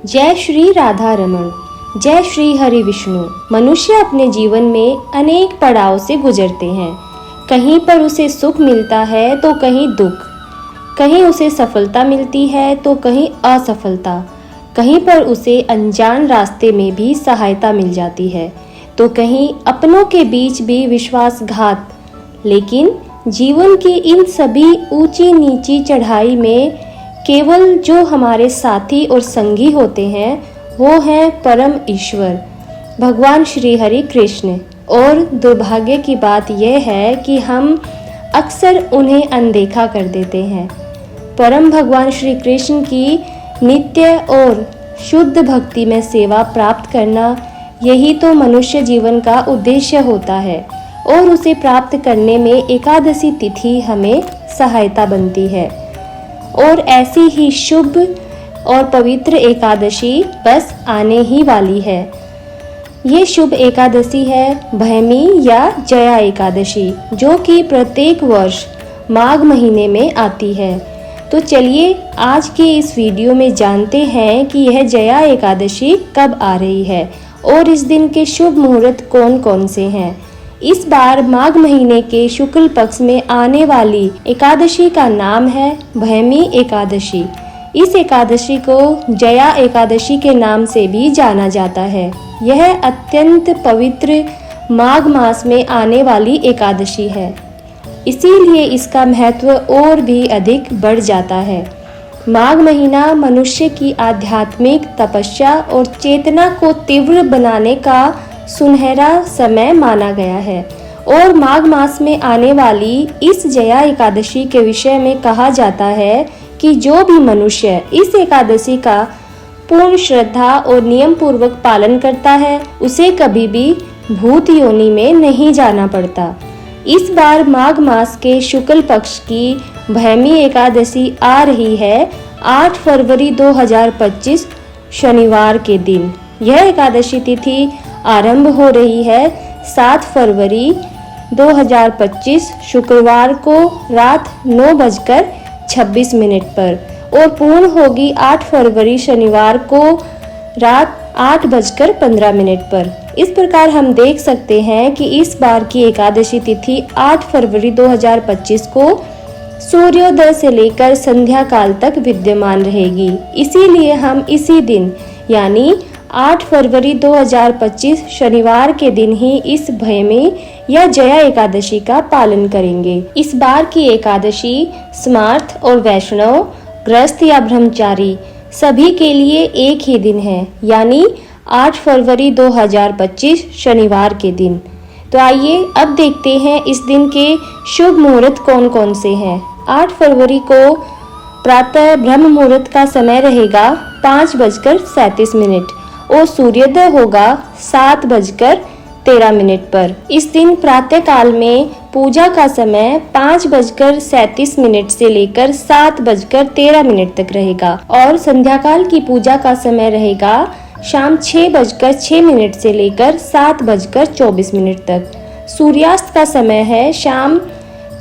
जय श्री राधा रमण, जय श्री हरि विष्णु। मनुष्य अपने जीवन में अनेक पड़ाव से गुजरते हैं। कहीं पर उसे सुख मिलता है तो कहीं दुख, कहीं उसे सफलता मिलती है तो कहीं असफलता, कहीं पर उसे अनजान रास्ते में भी सहायता मिल जाती है तो कहीं अपनों के बीच भी विश्वासघात। लेकिन जीवन की इन सभी ऊंची नीची चढ़ाई में केवल जो हमारे साथी और संगी होते हैं वो हैं परम ईश्वर भगवान श्री हरि कृष्ण। और दुर्भाग्य की बात यह है कि हम अक्सर उन्हें अनदेखा कर देते हैं। परम भगवान श्री कृष्ण की नित्य और शुद्ध भक्ति में सेवा प्राप्त करना, यही तो मनुष्य जीवन का उद्देश्य होता है और उसे प्राप्त करने में एकादशी तिथि हमें सहायता बनती है। और ऐसी ही शुभ और पवित्र एकादशी बस आने ही वाली है। ये शुभ एकादशी है भैमी या जया एकादशी, जो कि प्रत्येक वर्ष माघ महीने में आती है। तो चलिए आज के इस वीडियो में जानते हैं कि यह जया एकादशी कब आ रही है और इस दिन के शुभ मुहूर्त कौन कौन से हैं। इस बार माघ महीने के शुक्ल पक्ष में आने वाली एकादशी का नाम है भैमी एकादशी। इस एकादशी को जया एकादशी के नाम से भी जाना जाता है। यह अत्यंत पवित्र माघ मास में आने वाली एकादशी है, इसीलिए इसका महत्व और भी अधिक बढ़ जाता है। माघ महीना मनुष्य की आध्यात्मिक तपस्या और चेतना को तीव्र बनाने का सुनहरा समय माना गया है। और माघ मास में आने वाली इस जया एकादशी के विषय में कहा जाता है कि जो भी मनुष्य इस एकादशी का पूर्ण श्रद्धा और नियम पूर्वक पालन करता है उसे कभी भी भूत योनि में नहीं जाना पड़ता। इस बार माघ मास के शुक्ल पक्ष की भैमी एकादशी आ रही है 8 फरवरी 2025 शनिवार के दिन। यह एकादशी तिथि आरंभ हो रही है 7 फरवरी 2025 शुक्रवार को रात 9:26 पर और पूर्ण होगी 8 फरवरी शनिवार को रात 8:15 पर। इस प्रकार हम देख सकते हैं कि इस बार की एकादशी तिथि 8 फरवरी 2025 को सूर्योदय से लेकर संध्या काल तक विद्यमान रहेगी। इसीलिए हम इसी दिन यानी 8 फरवरी 2025 शनिवार के दिन ही इस भैमी या जया एकादशी का पालन करेंगे। इस बार की एकादशी स्मार्त और वैष्णव, गृहस्थ या ब्रह्मचारी सभी के लिए एक ही दिन है, यानी 8 फरवरी 2025 शनिवार के दिन। तो आइए अब देखते हैं इस दिन के शुभ मुहूर्त कौन कौन से हैं। 8 फरवरी को प्रातः ब्रह्म मुहूर्त का समय रहेगा 5:37 और सूर्योदय होगा 7:13 पर। इस दिन प्रातः काल में पूजा का समय 5:37 से लेकर 7:13 तक रहेगा और संध्या काल की पूजा का समय रहेगा शाम 6:06 से लेकर 7:24 तक। सूर्यास्त का समय है शाम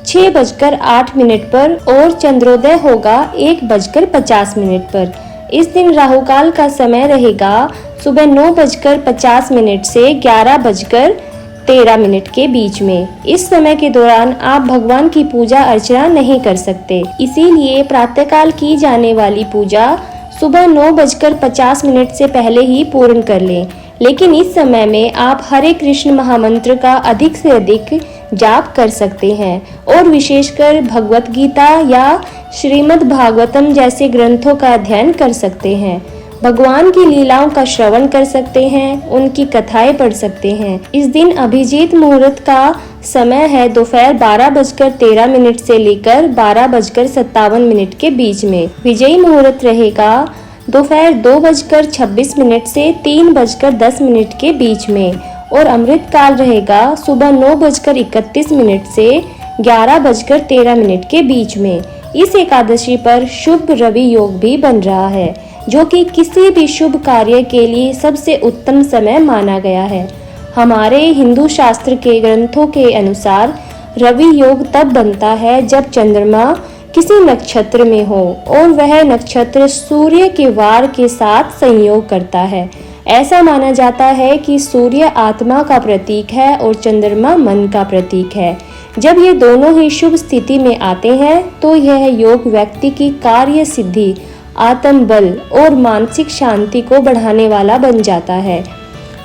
6:08 पर और चंद्रोदय होगा 1:50 पर। इस दिन राहु काल का समय रहेगा सुबह 9:50 से 11:13 के बीच में। इस समय के दौरान आप भगवान की पूजा अर्चना नहीं कर सकते, इसीलिए प्रातःकाल की जाने वाली पूजा सुबह 9:50 से पहले ही पूर्ण कर लें। लेकिन इस समय में आप हरे कृष्ण महामंत्र का अधिक से अधिक जाप कर सकते हैं और विशेषकर भगवत गीता या श्रीमद् भागवतम जैसे ग्रंथों का अध्ययन कर सकते हैं। भगवान की लीलाओं का श्रवण कर सकते हैं, उनकी कथाएं पढ़ सकते हैं। इस दिन अभिजीत मुहूर्त का समय है दोपहर 12:13 से लेकर 12:57 के बीच में। विजयी मुहूर्त रहेगा दोपहर 2:26 से 3:10 के बीच में और अमृत काल रहेगा सुबह 9:31 से 11:13 के बीच में। इस एकादशी पर शुभ रवि योग भी बन रहा है, जो कि किसी भी शुभ कार्य के लिए सबसे उत्तम समय माना गया है। हमारे हिंदू शास्त्र के ग्रंथों के अनुसार रवि योग तब बनता है जब चंद्रमा किसी नक्षत्र में हो और वह नक्षत्र सूर्य के वार के साथ संयोग करता है। ऐसा माना जाता है कि सूर्य आत्मा का प्रतीक है और चंद्रमा मन का प्रतीक है। जब ये दोनों ही शुभ स्थिति में आते हैं तो यह योग व्यक्ति की कार्य सिद्धि, आत्मबल और मानसिक शांति को बढ़ाने वाला बन जाता है।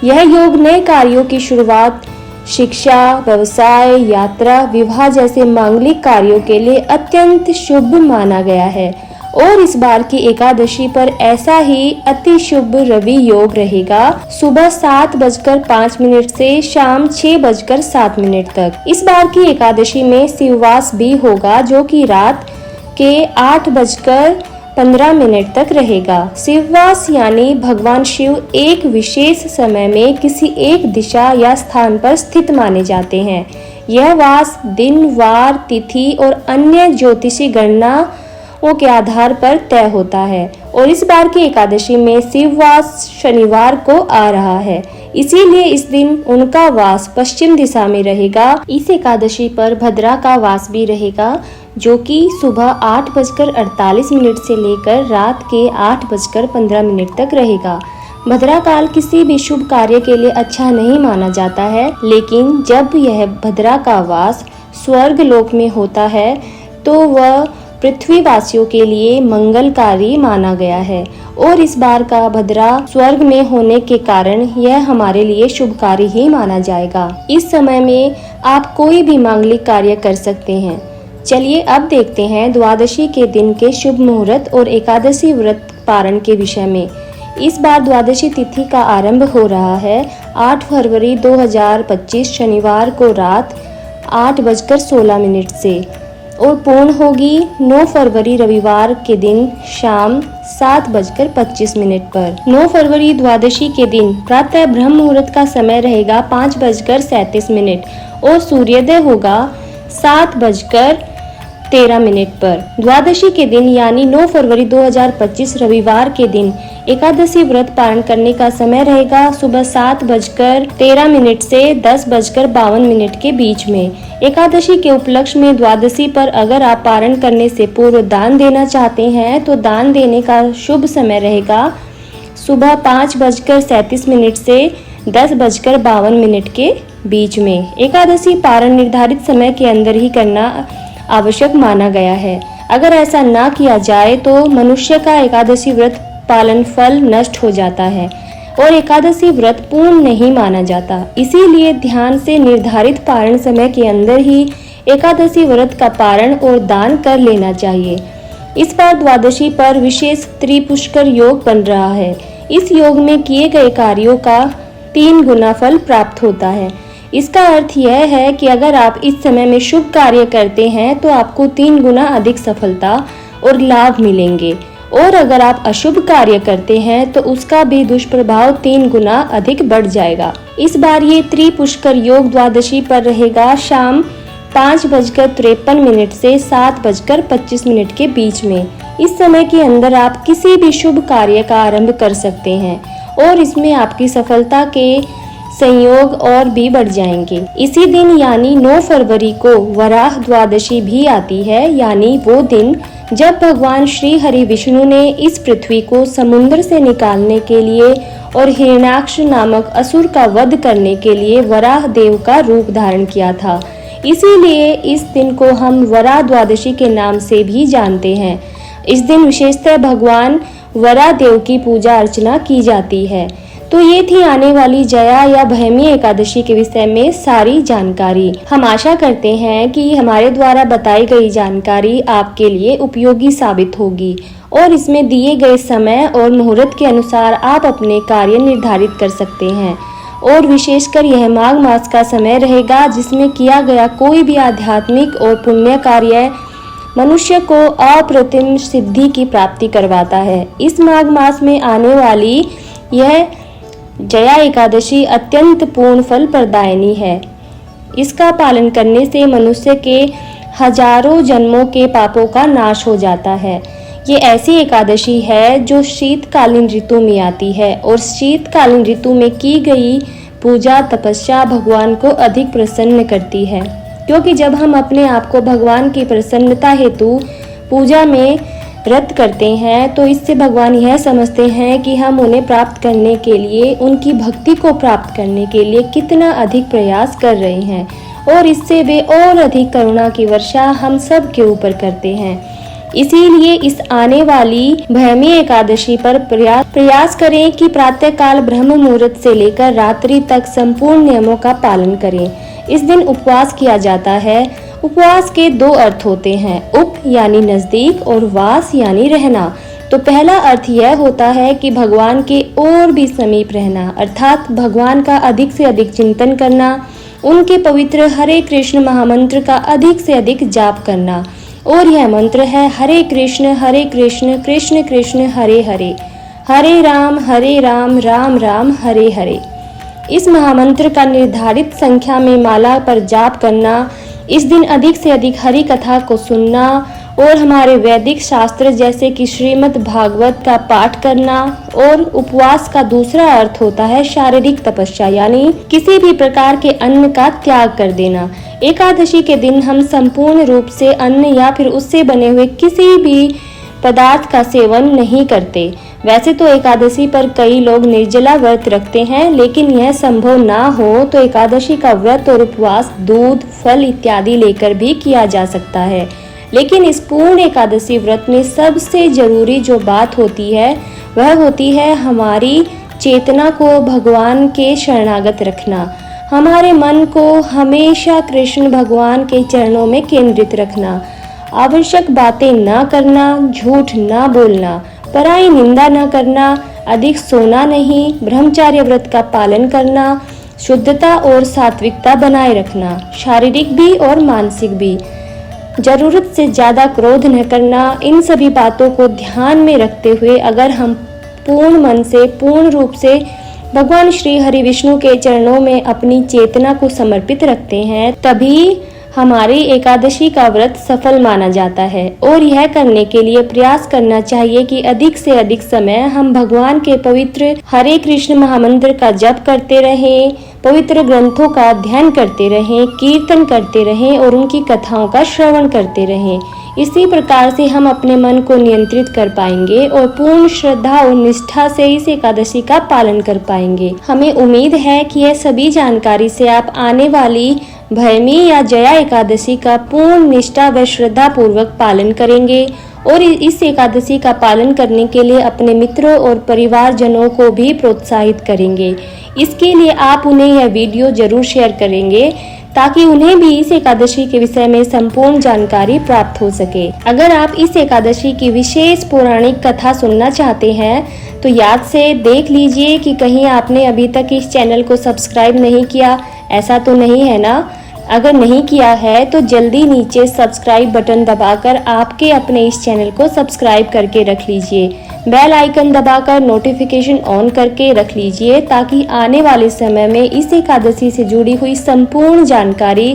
यह योग नए कार्यों की शुरुआत, शिक्षा, व्यवसाय, यात्रा, विवाह जैसे मांगलिक कार्यों के लिए अत्यंत शुभ माना गया है। और इस बार की एकादशी पर ऐसा ही अति शुभ रवि योग रहेगा, सुबह 7:05 से शाम 6:07 तक। इस बार की एकादशी में शिववास भी होगा, जो कि रात के 8:15 तक रहेगा। शिववास यानी भगवान शिव एक विशेष समय में किसी एक दिशा या स्थान पर स्थित माने जाते हैं। यह वास दिन, वार, तिथि और अन्य ज्योतिषी गणनाओं के आधार पर तय होता है और इस बार की एकादशी में शिववास शनिवार को आ रहा है, इसीलिए इस दिन उनका वास पश्चिम दिशा में रहेगा। इस एकादशी पर भद्रा का वास भी रहेगा, जो कि सुबह 8:48 से लेकर रात के 8:15 तक रहेगा। भद्रा काल किसी भी शुभ कार्य के लिए अच्छा नहीं माना जाता है, लेकिन जब यह भद्रा का वास स्वर्ग लोक में होता है तो वह पृथ्वीवासियों के लिए मंगलकारी माना गया है और इस बार का भद्रा स्वर्ग में होने के कारण यह हमारे लिए शुभकारी ही माना जाएगा। इस समय में आप कोई भी मांगलिक कार्य कर सकते हैं। चलिए अब देखते हैं द्वादशी के दिन के शुभ मुहूर्त और एकादशी व्रत पारण के विषय में। इस बार द्वादशी तिथि का आरंभ हो रहा है 8 फरवरी 2025 शनिवार को रात 8:16 से और पूर्ण होगी 9 फरवरी रविवार के दिन शाम 7:25 पर। 9 फरवरी द्वादशी के दिन प्रातः ब्रह्म मुहूर्त का समय रहेगा 5:37 और सूर्योदय होगा 7:13 पर। द्वादशी के दिन यानी 9 फरवरी 2025 रविवार के दिन एकादशी व्रत पारण करने का समय रहेगा सुबह 7:13 से 10:52 के बीच में। एकादशी के उपलक्ष्य में द्वादशी पर अगर आप पारण करने से पूर्व दान देना चाहते हैं तो दान देने का शुभ समय रहेगा सुबह 5:37 से 10:52 के बीच में। एकादशी पारण निर्धारित समय के अंदर ही करना आवश्यक माना गया है। अगर ऐसा ना किया जाए तो मनुष्य का एकादशी व्रत पालन फल नष्ट हो जाता है और एकादशी व्रत पूर्ण नहीं माना जाता। इसीलिए ध्यान से निर्धारित पारण समय के अंदर ही एकादशी व्रत का पारण और दान कर लेना चाहिए। इस बार द्वादशी पर विशेष त्रिपुष्कर योग बन रहा है। इस योग में किए गए कार्यों का 3 गुना फल प्राप्त होता है। इसका अर्थ यह है कि अगर आप इस समय में शुभ कार्य करते हैं तो आपको 3 गुना अधिक सफलता और लाभ मिलेंगे और अगर आप अशुभ कार्य करते हैं तो उसका भी दुष्प्रभाव 3 गुना अधिक बढ़ जाएगा। इस बार ये त्रिपुष्कर योग द्वादशी पर रहेगा शाम 5:53 से 7:25 के बीच में। इस समय के अंदर आप किसी भी शुभ कार्य का आरंभ कर सकते हैं और इसमें आपकी सफलता के संयोग और भी बढ़ जाएंगे। इसी दिन यानी 9 फरवरी को वराह द्वादशी भी आती है, यानी वो दिन जब भगवान श्री हरि विष्णु ने इस पृथ्वी को समुद्र से निकालने के लिए और हिरण्याक्ष नामक असुर का वध करने के लिए वराह देव का रूप धारण किया था। इसीलिए इस दिन को हम वराह द्वादशी के नाम से भी जानते हैं। इस दिन विशेषतः भगवान वराह देव की पूजा अर्चना की जाती है। तो ये थी आने वाली जया या भयमी एकादशी के विषय में सारी जानकारी। हम आशा करते हैं कि हमारे द्वारा बताई गई जानकारी आपके लिए उपयोगी साबित होगी और इसमें दिए गए समय और मुहूर्त के अनुसार आप अपने कार्य निर्धारित कर सकते हैं। और विशेषकर यह माघ मास का समय रहेगा जिसमें किया गया कोई भी आध्यात्मिक और पुण्य कार्य मनुष्य को अप्रतिम सिद्धि की प्राप्ति करवाता है। इस माघ मास में आने वाली यह जया एकादशी अत्यंत पूर्ण फल प्रदायिनी है। इसका पालन करने से मनुष्य के हजारों जन्मों के पापों का नाश हो जाता है। ये ऐसी एकादशी है जो शीतकालीन ऋतु में आती है और शीतकालीन ऋतु में की गई पूजा तपस्या भगवान को अधिक प्रसन्न करती है, क्योंकि जब हम अपने आप को भगवान की प्रसन्नता हेतु पूजा में व्रत करते हैं तो इससे भगवान यह समझते हैं कि हम उन्हें प्राप्त करने के लिए, उनकी भक्ति को प्राप्त करने के लिए कितना अधिक प्रयास कर रहे हैं और इससे वे और अधिक करुणा की वर्षा हम सब के ऊपर करते हैं। इसीलिए इस आने वाली भैमी एकादशी पर प्रयास करें कि प्रातःकाल ब्रह्म मुहूर्त से लेकर रात्रि तक संपूर्ण नियमों का पालन करें। इस दिन उपवास किया जाता है। उपवास के दो अर्थ होते हैं, उप यानी नजदीक और वास यानी रहना। तो पहला अर्थ यह होता है कि भगवान के और भी समीप रहना, अर्थात भगवान का अधिक से अधिक चिंतन करना, उनके पवित्र हरे कृष्ण महामंत्र का अधिक से अधिक जाप करना। और यह मंत्र है हरे कृष्ण कृष्ण कृष्ण हरे हरे, हरे राम राम राम हरे हरे। इस महामंत्र का निर्धारित संख्या में माला पर जाप करना, इस दिन अधिक से अधिक हरि कथा को सुनना और हमारे वैदिक शास्त्र जैसे कि श्रीमद् भागवत का पाठ करना। और उपवास का दूसरा अर्थ होता है शारीरिक तपस्या, यानी किसी भी प्रकार के अन्न का त्याग कर देना। एकादशी के दिन हम संपूर्ण रूप से अन्न या फिर उससे बने हुए किसी भी पदार्थ का सेवन नहीं करते। वैसे तो एकादशी पर कई लोग निर्जला व्रत रखते हैं, लेकिन यह संभव ना हो तो एकादशी का व्रत और उपवास दूध, फल इत्यादि लेकर भी किया जा सकता है। लेकिन इस पूर्ण एकादशी व्रत में सबसे जरूरी जो बात होती है वह होती है हमारी चेतना को भगवान के शरणागत रखना, हमारे मन को हमेशा कृष्ण भगवान के चरणों में केंद्रित रखना, आवश्यक बातें ना करना, झूठ ना बोलना, पराई निंदा न करना, अधिक सोना नहीं, ब्रह्मचर्य व्रत का पालन करना, शुद्धता और सात्विकता बनाए रखना, शारीरिक भी और मानसिक भी, जरूरत से ज्यादा क्रोध न करना। इन सभी बातों को ध्यान में रखते हुए अगर हम पूर्ण मन से, पूर्ण रूप से भगवान श्री हरि विष्णु के चरणों में अपनी चेतना को समर्पित रखते हैं, तभी हमारी एकादशी का व्रत सफल माना जाता है। और यह करने के लिए प्रयास करना चाहिए कि अधिक से अधिक समय हम भगवान के पवित्र हरे कृष्ण महामंत्र का जप करते रहें, पवित्र ग्रंथों का अध्ययन करते रहें, कीर्तन करते रहें और उनकी कथाओं का श्रवण करते रहें। इसी प्रकार से हम अपने मन को नियंत्रित कर पाएंगे और पूर्ण श्रद्धा और निष्ठा से इस एकादशी का पालन कर पाएंगे। हमें उम्मीद है कि यह सभी जानकारी से आप आने वाली भैमी या जया एकादशी का पूर्ण निष्ठा व श्रद्धा पूर्वक पालन करेंगे और इस एकादशी का पालन करने के लिए अपने मित्रों और परिवारजनों को भी प्रोत्साहित करेंगे। इसके लिए आप उन्हें यह वीडियो जरूर शेयर करेंगे ताकि उन्हें भी इस एकादशी के विषय में संपूर्ण जानकारी प्राप्त हो सके। अगर आप इस एकादशी की विशेष पौराणिक कथा सुनना चाहते हैं तो याद से देख लीजिए कि कहीं आपने अभी तक इस चैनल को सब्सक्राइब नहीं किया, ऐसा तो नहीं है ना? अगर नहीं किया है तो जल्दी नीचे सब्सक्राइब बटन दबाकर आपके अपने इस चैनल को सब्सक्राइब करके रख लीजिए। बेल आइकन दबाकर नोटिफिकेशन ऑन करके रख लीजिए ताकि आने वाले समय में इस एकादशी से जुड़ी हुई संपूर्ण जानकारी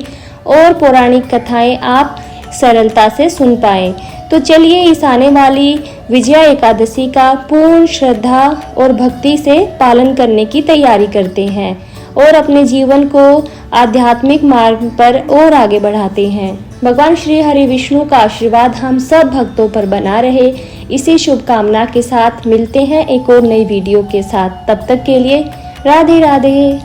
और पौराणिक कथाएं आप सरलता से सुन पाएं। तो चलिए इस आने वाली विजया एकादशी का पूर्ण श्रद्धा और भक्ति से पालन करने की तैयारी करते हैं और अपने जीवन को आध्यात्मिक मार्ग पर और आगे बढ़ाते हैं। भगवान श्री हरि विष्णु का आशीर्वाद हम सब भक्तों पर बना रहे, इसी शुभकामना के साथ मिलते हैं एक और नई वीडियो के साथ। तब तक के लिए राधे राधे।